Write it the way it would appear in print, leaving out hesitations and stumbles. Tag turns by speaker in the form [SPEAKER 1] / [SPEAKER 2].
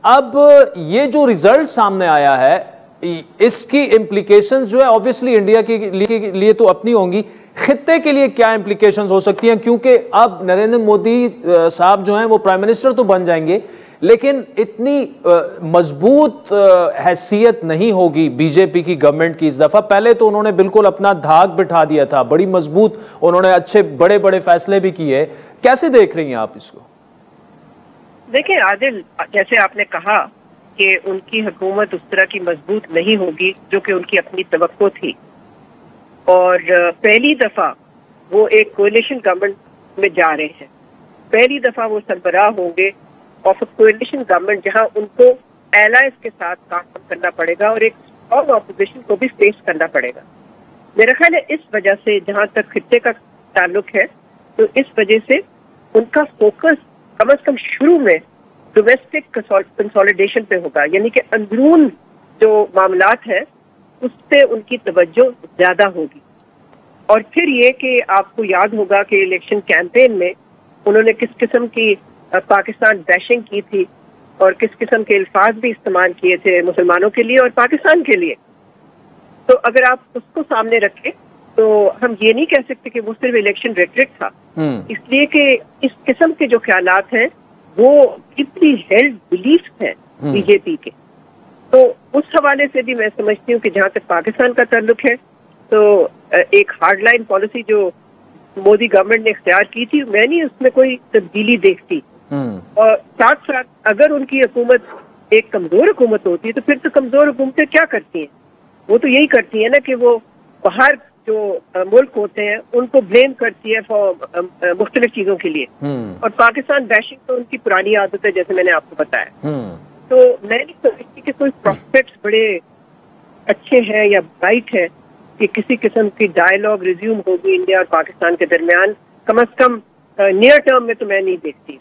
[SPEAKER 1] اب یہ جو ریزلٹ سامنے آیا ہے اس کی امپلیکیشنز جو ہے آبویسلی انڈیا کے لیے تو اپنی ہوں گی، خطے کے لیے کیا امپلیکیشنز ہو سکتی ہیں؟ کیونکہ اب نریندر مودی صاحب جو ہیں وہ پرائم منسٹر تو بن جائیں گے لیکن اتنی مضبوط حیثیت نہیں ہوگی بی جے پی کی گورنمنٹ کی اس دفعہ۔ پہلے تو انہوں نے بالکل اپنا دھاک بٹھا دیا تھا، بڑی مضبوط انہوں نے اچھے بڑے بڑے فیصلے بھی کیے، کیسے دیکھ رہی ہیں آپ اس کو؟
[SPEAKER 2] دیکھیں عادل، جیسے آپ نے کہا کہ ان کی حکومت اس طرح کی مضبوط نہیں ہوگی جو کہ ان کی اپنی توقع تھی، اور پہلی دفعہ وہ ایک کولیشن گورنمنٹ میں جا رہے ہیں، پہلی دفعہ وہ سربراہ ہوں گے آف اے کولیشن گورنمنٹ جہاں ان کو ایلائز کے ساتھ کام کرنا پڑے گا اور ایک اسٹرانگ اپوزیشن کو بھی فیس کرنا پڑے گا۔ میرا خیال ہے اس وجہ سے جہاں تک خطے کا تعلق ہے تو اس وجہ سے ان کا فوکس کم از کم شروع میں ڈومیسٹک کنسالیڈیشن پہ ہوگا، یعنی کہ اندرون جو معاملات ہیں اس پہ ان کی توجہ زیادہ ہوگی۔ اور پھر یہ کہ آپ کو یاد ہوگا کہ الیکشن کیمپین میں انہوں نے کس قسم کی پاکستان بیشنگ کی تھی اور کس قسم کے الفاظ بھی استعمال کیے تھے مسلمانوں کے لیے اور پاکستان کے لیے۔ تو اگر آپ اس کو سامنے رکھیں تو ہم یہ نہیں کہہ سکتے کہ وہ صرف الیکشن ریٹرک تھا، اس لیے کہ اس قسم کے جو خیالات ہیں وہ ڈیپلی ہیلڈ بلیفس ہیں بی جے پی کے۔ تو اس حوالے سے بھی میں سمجھتی ہوں کہ جہاں تک پاکستان کا تعلق ہے تو ایک ہارڈ لائن پالیسی جو مودی گورنمنٹ نے اختیار کی تھی میں نہیں اس میں کوئی تبدیلی دیکھتی، اور ساتھ ساتھ اگر ان کی حکومت ایک کمزور حکومت ہوتی ہے تو پھر تو کمزور حکومتیں کیا کرتی ہیں؟ وہ تو یہی کرتی ہیں نا کہ وہ باہر جو ملک ہوتے ہیں ان کو بلیم کرتی ہے مختلف چیزوں کے لیے، اور پاکستان بیشنگ تو ان کی پرانی عادت ہے جیسے میں نے آپ کو بتایا۔ تو میں نہیں سمجھتی کہ کوئی پروسپیکٹس بڑے اچھے ہیں یا برائٹ ہے کہ کسی قسم کی ڈائلاگ ریزیوم ہوگی انڈیا اور پاکستان کے درمیان، کم از کم نیئر ٹرم میں تو میں نہیں دیکھتی۔